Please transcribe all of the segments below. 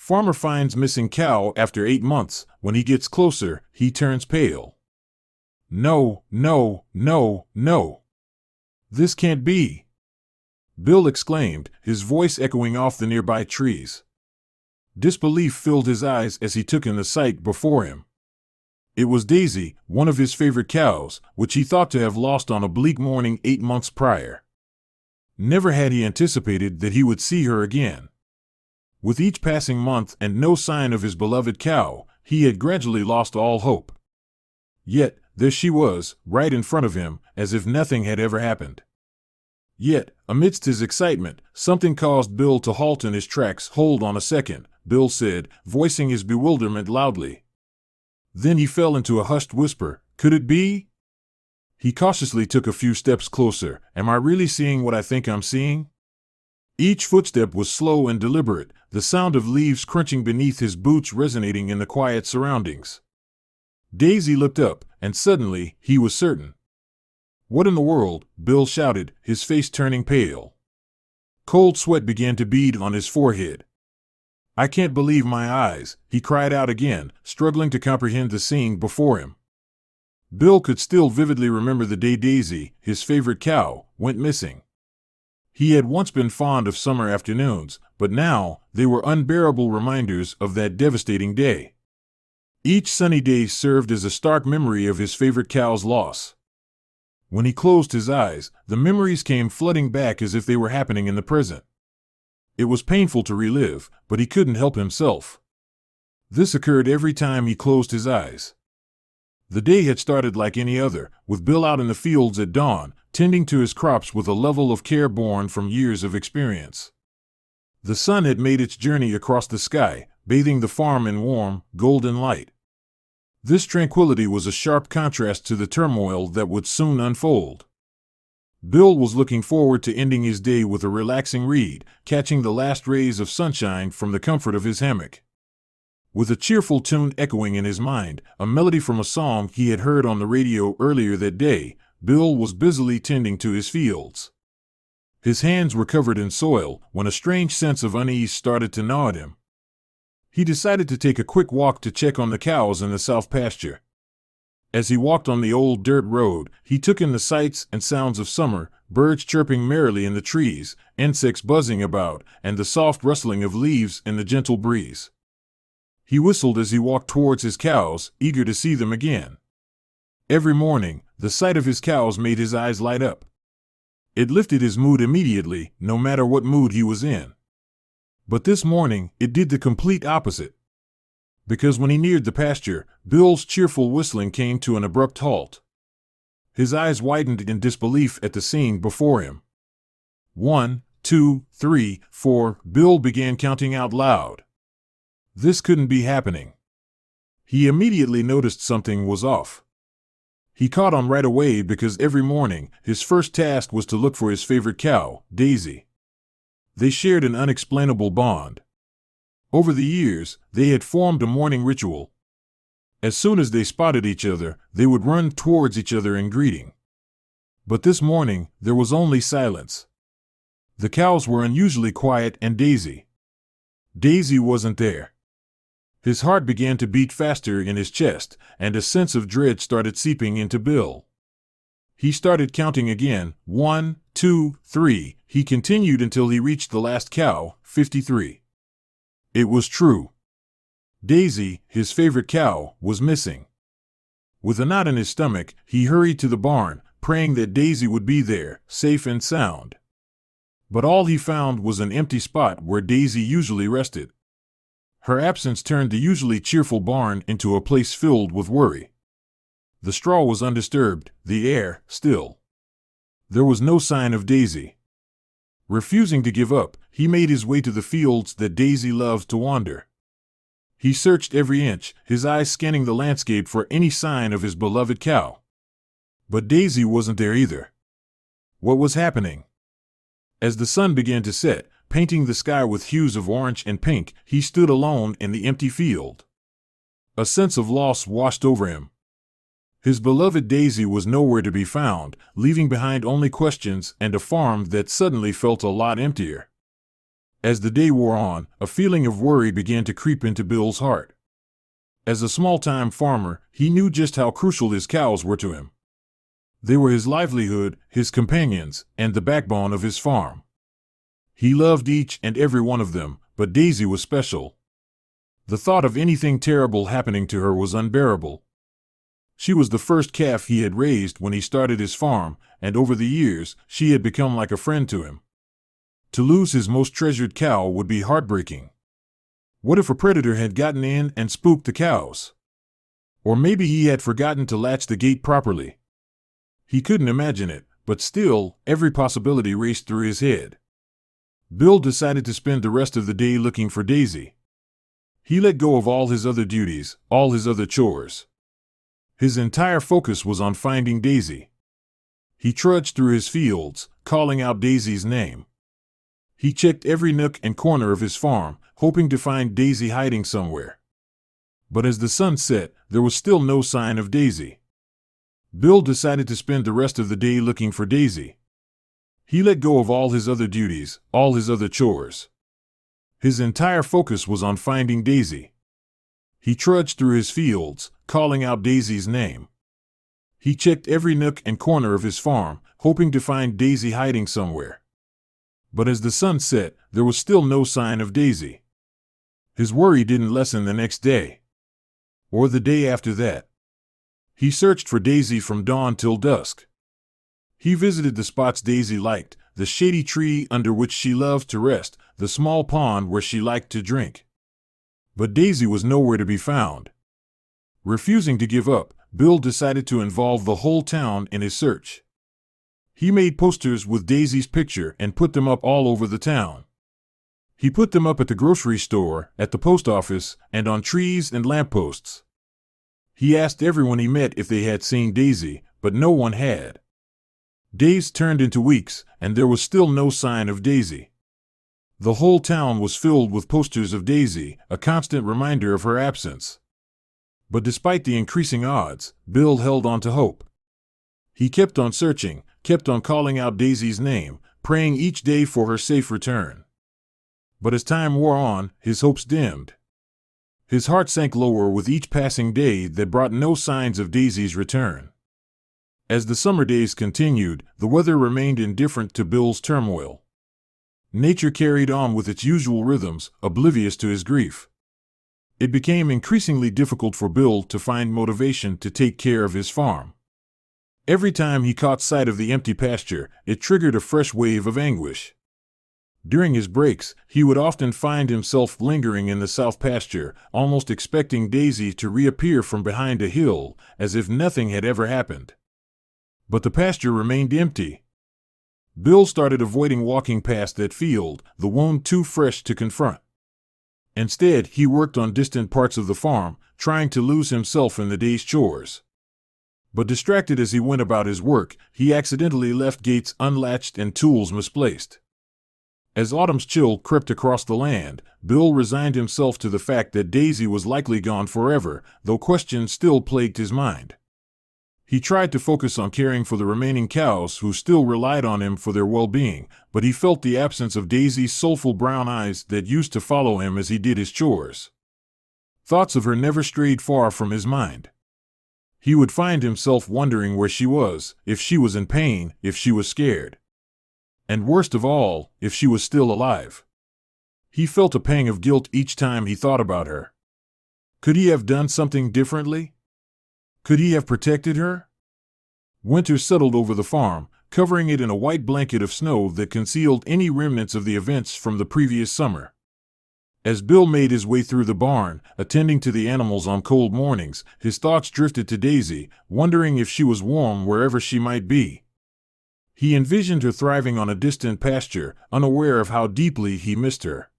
Farmer finds missing cow after 8 months. When he gets closer, he turns pale. No, no, no, no. This can't be, Bill exclaimed, his voice echoing off the nearby trees. Disbelief filled his eyes as he took in the sight before him. It was Daisy, one of his favorite cows, which he thought to have lost on a bleak morning 8 months prior. Never had he anticipated that he would see her again. With each passing month and no sign of his beloved cow, he had gradually lost all hope. Yet, there she was, right in front of him, as if nothing had ever happened. Yet, amidst his excitement, something caused Bill to halt in his tracks. "Hold on a second," Bill said, voicing his bewilderment loudly. Then he fell into a hushed whisper. Could it be? He cautiously took a few steps closer. Am I really seeing what I think I'm seeing? Each footstep was slow and deliberate, the sound of leaves crunching beneath his boots resonating in the quiet surroundings. Daisy looked up, and suddenly, he was certain. "What in the world?" Bill shouted, his face turning pale. Cold sweat began to bead on his forehead. "I can't believe my eyes," he cried out again, struggling to comprehend the scene before him. Bill could still vividly remember the day Daisy, his favorite cow, went missing. He had once been fond of summer afternoons, but now they were unbearable reminders of that devastating day. Each sunny day served as a stark memory of his favorite cow's loss. When he closed his eyes, the memories came flooding back as if they were happening in the present. It was painful to relive, but he couldn't help himself. This occurred every time he closed his eyes. The day had started like any other, with Bill out in the fields at dawn, tending to his crops with a level of care born from years of experience. The sun had made its journey across the sky, bathing the farm in warm, golden light. This tranquility was a sharp contrast to the turmoil that would soon unfold. Bill was looking forward to ending his day with a relaxing read, catching the last rays of sunshine from the comfort of his hammock. With a cheerful tune echoing in his mind, a melody from a song he had heard on the radio earlier that day, Bill was busily tending to his fields. His hands were covered in soil when a strange sense of unease started to gnaw at him. He decided to take a quick walk to check on the cows in the south pasture. As he walked on the old dirt road, he took in the sights and sounds of summer, birds chirping merrily in the trees, insects buzzing about, and the soft rustling of leaves in the gentle breeze. He whistled as he walked towards his cows, eager to see them again. Every morning, the sight of his cows made his eyes light up. It lifted his mood immediately, no matter what mood he was in. But this morning, it did the complete opposite. Because when he neared the pasture, Bill's cheerful whistling came to an abrupt halt. His eyes widened in disbelief at the scene before him. 1, 2, 3, 4, Bill began counting out loud. This couldn't be happening. He immediately noticed something was off. He caught on right away because every morning, his first task was to look for his favorite cow, Daisy. They shared an unexplainable bond. Over the years, they had formed a morning ritual. As soon as they spotted each other, they would run towards each other in greeting. But this morning, there was only silence. The cows were unusually quiet and Daisy wasn't there. His heart began to beat faster in his chest, and a sense of dread started seeping into Bill. He started counting again, 1, 2, 3, he continued until he reached the last cow, 53. It was true. Daisy, his favorite cow, was missing. With a knot in his stomach, he hurried to the barn, praying that Daisy would be there, safe and sound. But all he found was an empty spot where Daisy usually rested. Her absence turned the usually cheerful barn into a place filled with worry. The straw was undisturbed, the air still. There was no sign of Daisy. Refusing to give up, he made his way to the fields that Daisy loved to wander. He searched every inch, his eyes scanning the landscape for any sign of his beloved cow. But Daisy wasn't there either. What was happening? As the sun began to set, painting the sky with hues of orange and pink, he stood alone in the empty field. A sense of loss washed over him. His beloved Daisy was nowhere to be found, leaving behind only questions and a farm that suddenly felt a lot emptier. As the day wore on, a feeling of worry began to creep into Bill's heart. As a small-time farmer, he knew just how crucial his cows were to him. They were his livelihood, his companions, and the backbone of his farm. He loved each and every one of them, but Daisy was special. The thought of anything terrible happening to her was unbearable. She was the first calf he had raised when he started his farm, and over the years, she had become like a friend to him. To lose his most treasured cow would be heartbreaking. What if a predator had gotten in and spooked the cows? Or maybe he had forgotten to latch the gate properly. He couldn't imagine it, but still, every possibility raced through his head. Bill decided to spend the rest of the day looking for Daisy. He let go of all his other duties, all his other chores. His entire focus was on finding Daisy. He trudged through his fields, calling out Daisy's name. He checked every nook and corner of his farm, hoping to find Daisy hiding somewhere. But as the sun set, there was still no sign of Daisy. Bill decided to spend the rest of the day looking for Daisy. He let go of all his other duties, all his other chores. His entire focus was on finding Daisy. He trudged through his fields, calling out Daisy's name. He checked every nook and corner of his farm, hoping to find Daisy hiding somewhere. But as the sun set, there was still no sign of Daisy. His worry didn't lessen the next day. Or the day after that. He searched for Daisy from dawn till dusk. He visited the spots Daisy liked, the shady tree under which she loved to rest, the small pond where she liked to drink. But Daisy was nowhere to be found. Refusing to give up, Bill decided to involve the whole town in his search. He made posters with Daisy's picture and put them up all over the town. He put them up at the grocery store, at the post office, and on trees and lampposts. He asked everyone he met if they had seen Daisy, but no one had. Days turned into weeks, and there was still no sign of Daisy. The whole town was filled with posters of Daisy, a constant reminder of her absence. But despite the increasing odds, Bill held on to hope. He kept on searching, kept on calling out Daisy's name, praying each day for her safe return. But as time wore on, his hopes dimmed. His heart sank lower with each passing day that brought no signs of Daisy's return. As the summer days continued, the weather remained indifferent to Bill's turmoil. Nature carried on with its usual rhythms, oblivious to his grief. It became increasingly difficult for Bill to find motivation to take care of his farm. Every time he caught sight of the empty pasture, it triggered a fresh wave of anguish. During his breaks, he would often find himself lingering in the south pasture, almost expecting Daisy to reappear from behind a hill, as if nothing had ever happened. But the pasture remained empty. Bill started avoiding walking past that field, the wound too fresh to confront. Instead, he worked on distant parts of the farm, trying to lose himself in the day's chores. But distracted as he went about his work, he accidentally left gates unlatched and tools misplaced. As autumn's chill crept across the land, Bill resigned himself to the fact that Daisy was likely gone forever, though questions still plagued his mind. He tried to focus on caring for the remaining cows who still relied on him for their well-being, but he felt the absence of Daisy's soulful brown eyes that used to follow him as he did his chores. Thoughts of her never strayed far from his mind. He would find himself wondering where she was, if she was in pain, if she was scared. And worst of all, if she was still alive. He felt a pang of guilt each time he thought about her. Could he have done something differently? Could he have protected her? Winter settled over the farm, covering it in a white blanket of snow that concealed any remnants of the events from the previous summer. As Bill made his way through the barn, attending to the animals on cold mornings, his thoughts drifted to Daisy, wondering if she was warm wherever she might be. He envisioned her thriving on a distant pasture, unaware of how deeply he missed her.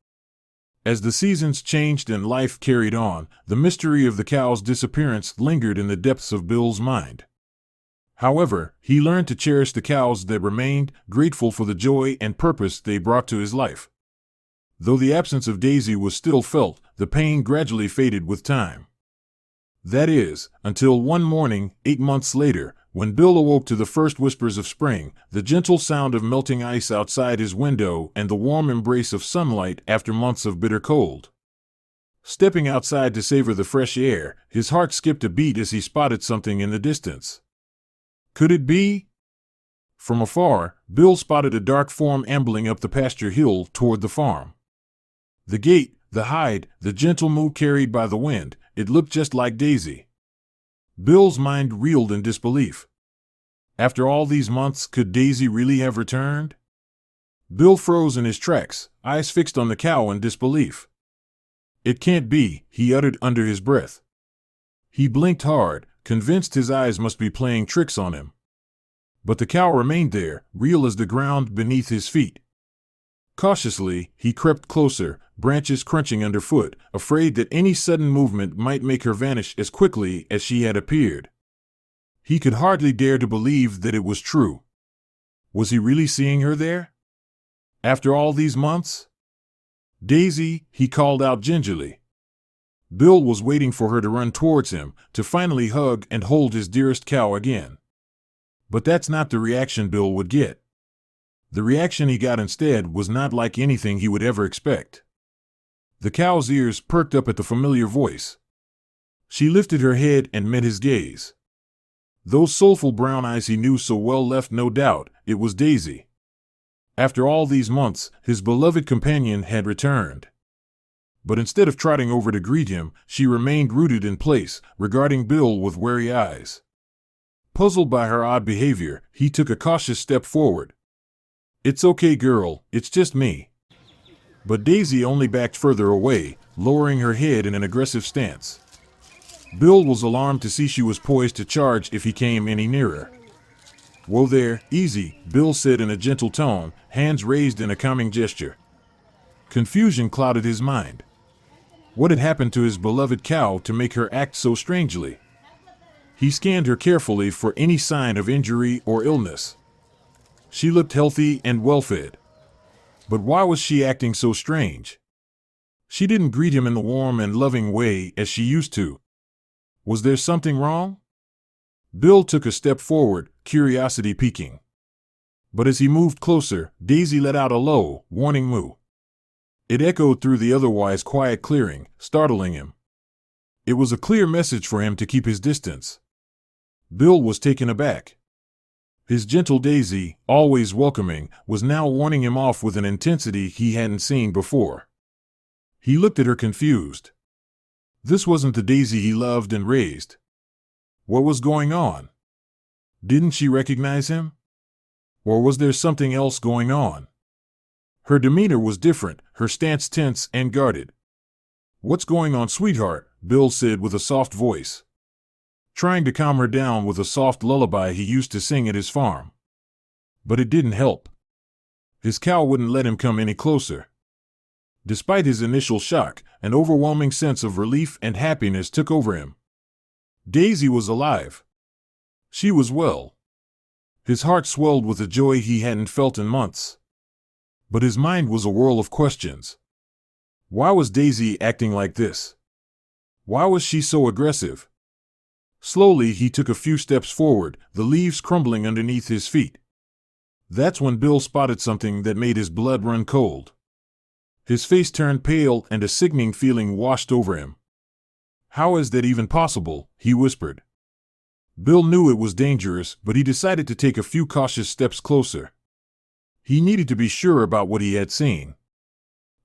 As the seasons changed and life carried on, the mystery of the cow's disappearance lingered in the depths of Bill's mind. However, he learned to cherish the cows that remained, grateful for the joy and purpose they brought to his life. Though the absence of Daisy was still felt, the pain gradually faded with time. That is, until one morning, 8 months later, When Bill awoke to the first whispers of spring, the gentle sound of melting ice outside his window, and the warm embrace of sunlight after months of bitter cold. Stepping outside to savor the fresh air, his heart skipped a beat as he spotted something in the distance. Could it be? From afar, Bill spotted a dark form ambling up the pasture hill toward the farm. The gait, the hide, the gentle moo carried by the wind, it looked just like Daisy. Bill's mind reeled in disbelief. After all these months, could Daisy really have returned? Bill froze in his tracks, eyes fixed on the cow in disbelief. It can't be, he uttered under his breath. He blinked hard, convinced his eyes must be playing tricks on him. But the cow remained there, real as the ground beneath his feet. Cautiously, he crept closer, branches crunching underfoot, afraid that any sudden movement might make her vanish as quickly as she had appeared. He could hardly dare to believe that it was true. Was he really seeing her there? After all these months? "Daisy," he called out gingerly. Bill was waiting for her to run towards him, to finally hug and hold his dearest cow again. But that's not the reaction Bill would get. The reaction he got instead was not like anything he would ever expect. The cow's ears perked up at the familiar voice. She lifted her head and met his gaze. Those soulful brown eyes he knew so well left no doubt it was Daisy. After all these months, his beloved companion had returned. But instead of trotting over to greet him, she remained rooted in place, regarding Bill with wary eyes. Puzzled by her odd behavior, he took a cautious step forward. "It's okay, girl, it's just me." But Daisy only backed further away, lowering her head in an aggressive stance. Bill was alarmed to see she was poised to charge if he came any nearer. "Whoa there, easy," Bill said in a gentle tone, hands raised in a calming gesture. Confusion clouded his mind. What had happened to his beloved cow to make her act so strangely? He scanned her carefully for any sign of injury or illness. She looked healthy and well-fed. But why was she acting so strange? She didn't greet him in the warm and loving way as she used to. Was there something wrong? Bill took a step forward, curiosity piquing. But as he moved closer, Daisy let out a low, warning moo. It echoed through the otherwise quiet clearing, startling him. It was a clear message for him to keep his distance. Bill was taken aback. His gentle Daisy, always welcoming, was now warning him off with an intensity he hadn't seen before. He looked at her confused. This wasn't the Daisy he loved and raised. What was going on? Didn't she recognize him? Or was there something else going on? Her demeanor was different, her stance tense and guarded. "What's going on, sweetheart?" Bill said with a soft voice, trying to calm her down with a soft lullaby he used to sing at his farm. But it didn't help. His cow wouldn't let him come any closer. Despite his initial shock, an overwhelming sense of relief and happiness took over him. Daisy was alive. She was well. His heart swelled with a joy he hadn't felt in months. But his mind was a whirl of questions. Why was Daisy acting like this? Why was she so aggressive? Slowly he took a few steps forward, the leaves crumbling underneath his feet. That's when Bill spotted something that made his blood run cold. His face turned pale and a sickening feeling washed over him. "How is that even possible?" he whispered. Bill knew it was dangerous, but he decided to take a few cautious steps closer. He needed to be sure about what he had seen.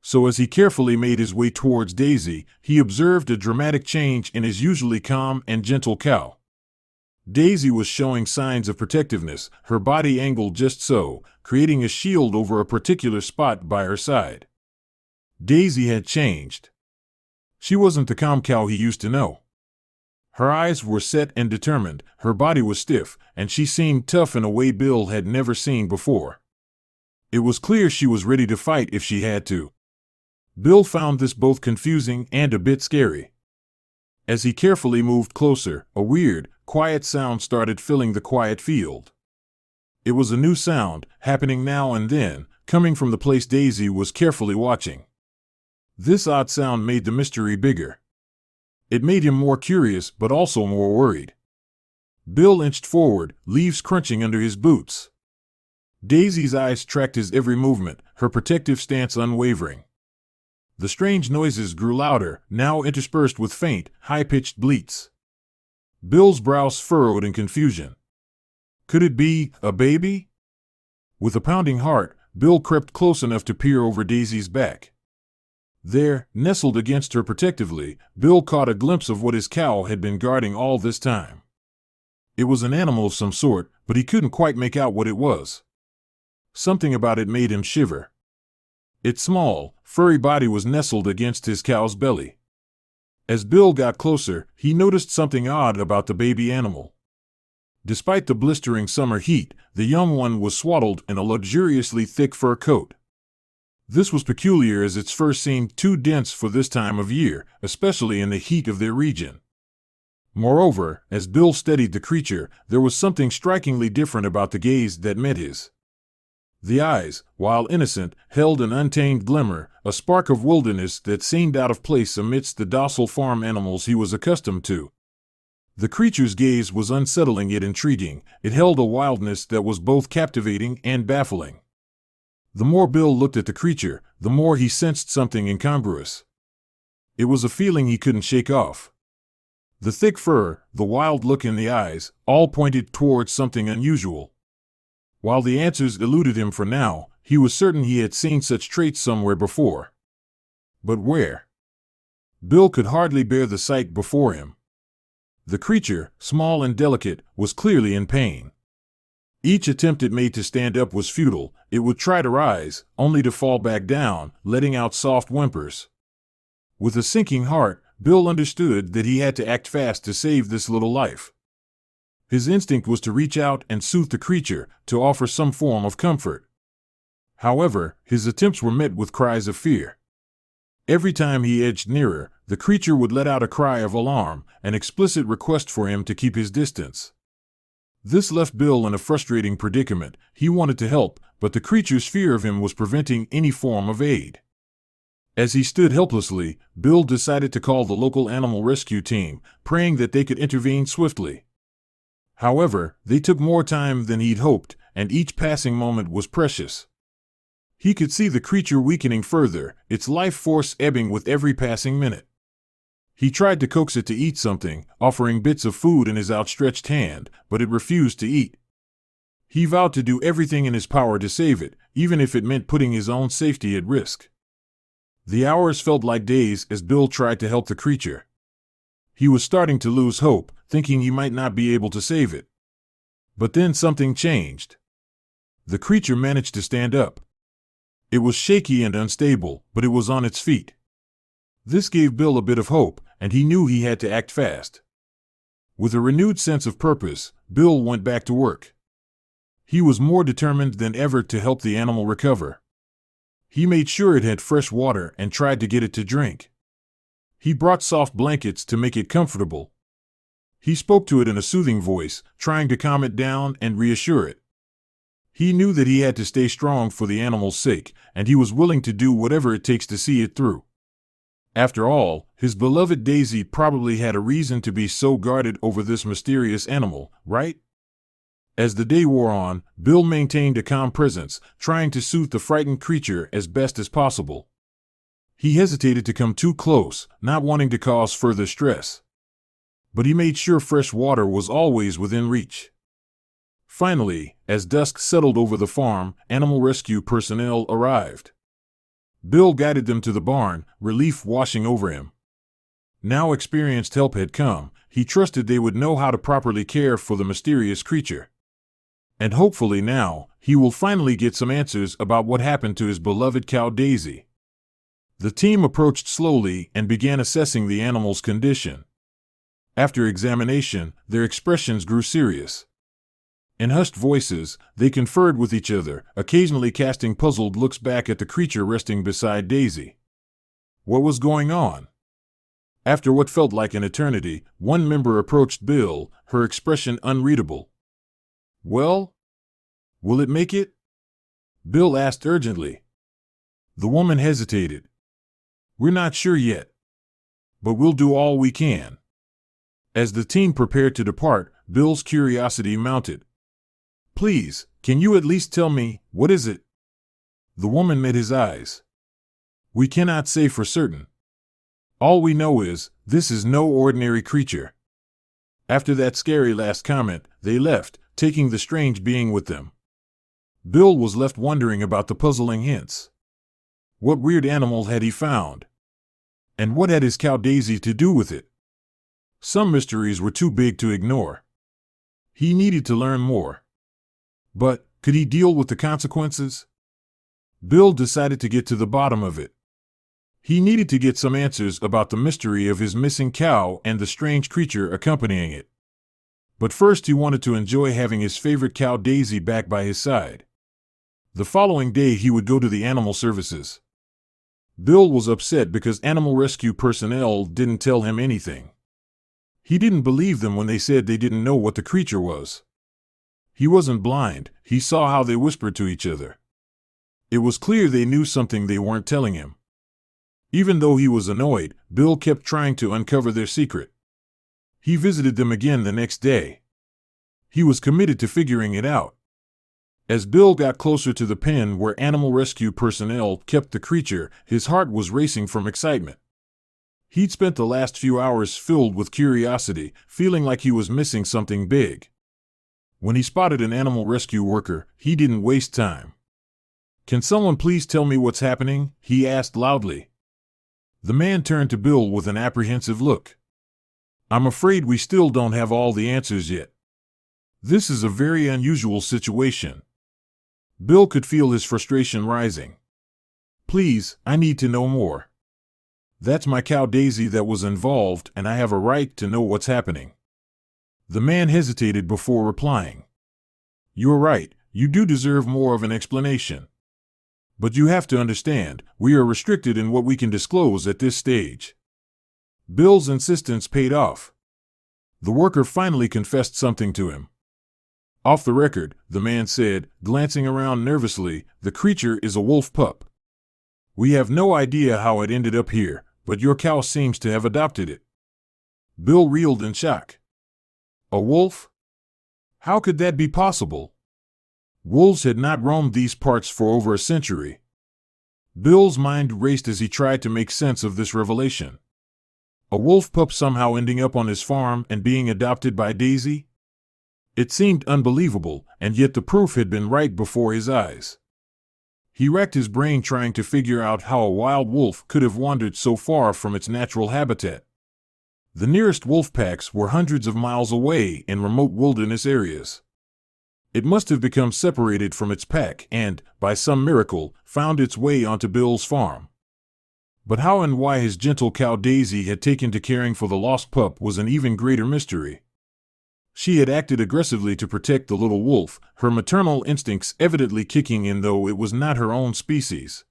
So as he carefully made his way towards Daisy, he observed a dramatic change in his usually calm and gentle cow. Daisy was showing signs of protectiveness, her body angled just so, creating a shield over a particular spot by her side. Daisy had changed. She wasn't the calm cow he used to know. Her eyes were set and determined, her body was stiff, and she seemed tough in a way Bill had never seen before. It was clear she was ready to fight if she had to. Bill found this both confusing and a bit scary. As he carefully moved closer, a weird, quiet sound started filling the quiet field. It was a new sound, happening now and then, coming from the place Daisy was carefully watching. This odd sound made the mystery bigger. It made him more curious but also more worried. Bill inched forward, leaves crunching under his boots. Daisy's eyes tracked his every movement, her protective stance unwavering. The strange noises grew louder, now interspersed with faint, high-pitched bleats. Bill's brows furrowed in confusion. Could it be a baby? With a pounding heart, Bill crept close enough to peer over Daisy's back. There, nestled against her protectively, Bill caught a glimpse of what his cow had been guarding all this time. It was an animal of some sort, but he couldn't quite make out what it was. Something about it made him shiver. Its small, furry body was nestled against his cow's belly. As Bill got closer, he noticed something odd about the baby animal. Despite the blistering summer heat, the young one was swaddled in a luxuriously thick fur coat. This was peculiar as its fur seemed too dense for this time of year, especially in the heat of their region. Moreover, as Bill studied the creature, there was something strikingly different about the gaze that met his. The eyes, while innocent, held an untamed glimmer, a spark of wilderness that seemed out of place amidst the docile farm animals he was accustomed to. The creature's gaze was unsettling yet intriguing. It held a wildness that was both captivating and baffling. The more Bill looked at the creature, the more he sensed something incongruous. It was a feeling he couldn't shake off. The thick fur, the wild look in the eyes, all pointed towards something unusual. While the answers eluded him for now, he was certain he had seen such traits somewhere before. But where? Bill could hardly bear the sight before him. The creature, small and delicate, was clearly in pain. Each attempt it made to stand up was futile. It would try to rise, only to fall back down, letting out soft whimpers. With a sinking heart, Bill understood that he had to act fast to save this little life. His instinct was to reach out and soothe the creature, to offer some form of comfort. However, his attempts were met with cries of fear. Every time he edged nearer, the creature would let out a cry of alarm, an explicit request for him to keep his distance. This left Bill in a frustrating predicament. He wanted to help, but the creature's fear of him was preventing any form of aid. As he stood helplessly, Bill decided to call the local animal rescue team, praying that they could intervene swiftly. However, they took more time than he'd hoped, and each passing moment was precious. He could see the creature weakening further, its life force ebbing with every passing minute. He tried to coax it to eat something, offering bits of food in his outstretched hand, but it refused to eat. He vowed to do everything in his power to save it, even if it meant putting his own safety at risk. The hours felt like days as Bill tried to help the creature. He was starting to lose hope, thinking he might not be able to save it. But then something changed. The creature managed to stand up. It was shaky and unstable, but it was on its feet. This gave Bill a bit of hope, and he knew he had to act fast. With a renewed sense of purpose, Bill went back to work. He was more determined than ever to help the animal recover. He made sure it had fresh water and tried to get it to drink. He brought soft blankets to make it comfortable. He spoke to it in a soothing voice, trying to calm it down and reassure it. He knew that he had to stay strong for the animal's sake, and he was willing to do whatever it takes to see it through. After all, his beloved Daisy probably had a reason to be so guarded over this mysterious animal, right? As the day wore on, Bill maintained a calm presence, trying to soothe the frightened creature as best as possible. He hesitated to come too close, not wanting to cause further stress. But he made sure fresh water was always within reach. Finally, as dusk settled over the farm, animal rescue personnel arrived. Bill guided them to the barn, relief washing over him. Now experienced help had come. He trusted they would know how to properly care for the mysterious creature. And hopefully now, he will finally get some answers about what happened to his beloved cow Daisy. The team approached slowly and began assessing the animal's condition. After examination, their expressions grew serious. In hushed voices, they conferred with each other, occasionally casting puzzled looks back at the creature resting beside Daisy. What was going on? After what felt like an eternity, one member approached Bill, her expression unreadable. "Well? Will it make it?" Bill asked urgently. The woman hesitated. "We're not sure yet. But we'll do all we can." As the team prepared to depart, Bill's curiosity mounted. "Please, can you at least tell me, what is it?" The woman met his eyes. "We cannot say for certain. All we know is, this is no ordinary creature." After that scary last comment, they left, taking the strange being with them. Bill was left wondering about the puzzling hints. What weird animal had he found? And what had his cow Daisy to do with it? Some mysteries were too big to ignore. He needed to learn more. But, could he deal with the consequences? Bill decided to get to the bottom of it. He needed to get some answers about the mystery of his missing cow and the strange creature accompanying it. But first he wanted to enjoy having his favorite cow Daisy back by his side. The following day he would go to the animal services. Bill was upset because animal rescue personnel didn't tell him anything. He didn't believe them when they said they didn't know what the creature was. He wasn't blind, he saw how they whispered to each other. It was clear they knew something they weren't telling him. Even though he was annoyed, Bill kept trying to uncover their secret. He visited them again the next day. He was committed to figuring it out. As Bill got closer to the pen where animal rescue personnel kept the creature, his heart was racing from excitement. He'd spent the last few hours filled with curiosity, feeling like he was missing something big. When he spotted an animal rescue worker, he didn't waste time. "Can someone please tell me what's happening?" he asked loudly. The man turned to Bill with an apprehensive look. "I'm afraid we still don't have all the answers yet. This is a very unusual situation." Bill could feel his frustration rising. "Please, I need to know more. That's my cow Daisy that was involved, and I have a right to know what's happening." The man hesitated before replying. "You're right, you do deserve more of an explanation. But you have to understand, we are restricted in what we can disclose at this stage." Bill's insistence paid off. The worker finally confessed something to him. "Off the record," the man said, glancing around nervously, "the creature is a wolf pup. We have no idea how it ended up here, but your cow seems to have adopted it." Bill reeled in shock. "A wolf? How could that be possible? Wolves had not roamed these parts for over a century." Bill's mind raced as he tried to make sense of this revelation. A wolf pup somehow ending up on his farm and being adopted by Daisy? It seemed unbelievable, and yet the proof had been right before his eyes. He racked his brain trying to figure out how a wild wolf could have wandered so far from its natural habitat. The nearest wolf packs were hundreds of miles away in remote wilderness areas. It must have become separated from its pack and, by some miracle, found its way onto Bill's farm. But how and why his gentle cow Daisy had taken to caring for the lost pup was an even greater mystery. She had acted aggressively to protect the little wolf, her maternal instincts evidently kicking in though it was not her own species.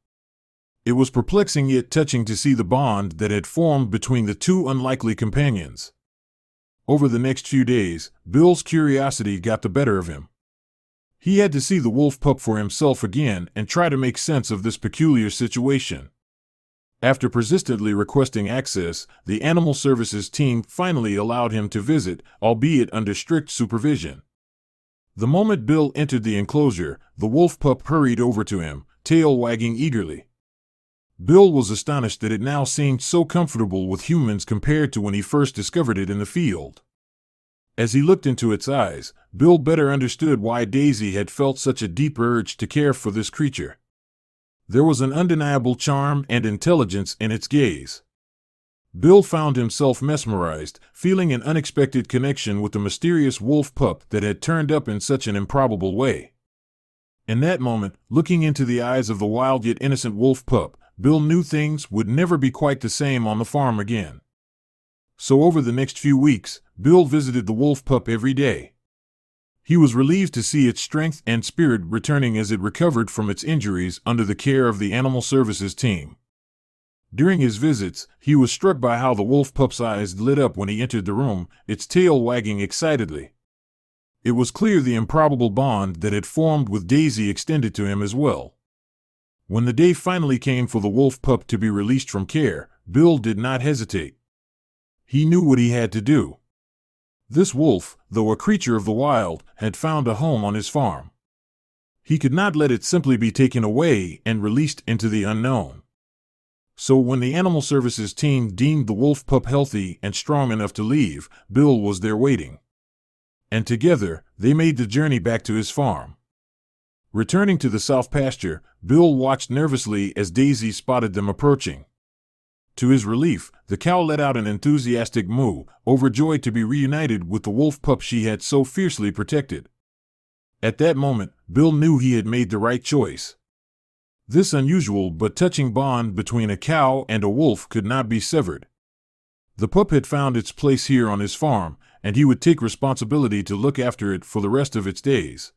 It was perplexing yet touching to see the bond that had formed between the two unlikely companions. Over the next few days, Bill's curiosity got the better of him. He had to see the wolf pup for himself again and try to make sense of this peculiar situation. After persistently requesting access, the animal services team finally allowed him to visit, albeit under strict supervision. The moment Bill entered the enclosure, the wolf pup hurried over to him, tail wagging eagerly. Bill was astonished that it now seemed so comfortable with humans compared to when he first discovered it in the field. As he looked into its eyes, Bill better understood why Daisy had felt such a deep urge to care for this creature. There was an undeniable charm and intelligence in its gaze. Bill found himself mesmerized, feeling an unexpected connection with the mysterious wolf pup that had turned up in such an improbable way. In that moment, looking into the eyes of the wild yet innocent wolf pup, Bill knew things would never be quite the same on the farm again. So over the next few weeks, Bill visited the wolf pup every day. He was relieved to see its strength and spirit returning as it recovered from its injuries under the care of the animal services team. During his visits, he was struck by how the wolf pup's eyes lit up when he entered the room, its tail wagging excitedly. It was clear the improbable bond that had formed with Daisy extended to him as well. When the day finally came for the wolf pup to be released from care, Bill did not hesitate. He knew what he had to do. This wolf, though a creature of the wild, had found a home on his farm. He could not let it simply be taken away and released into the unknown. So when the Animal Services team deemed the wolf pup healthy and strong enough to leave, Bill was there waiting. And together, they made the journey back to his farm. Returning to the south pasture, Bill watched nervously as Daisy spotted them approaching. To his relief, the cow let out an enthusiastic moo, overjoyed to be reunited with the wolf pup she had so fiercely protected. At that moment, Bill knew he had made the right choice. This unusual but touching bond between a cow and a wolf could not be severed. The pup had found its place here on his farm, and he would take responsibility to look after it for the rest of its days.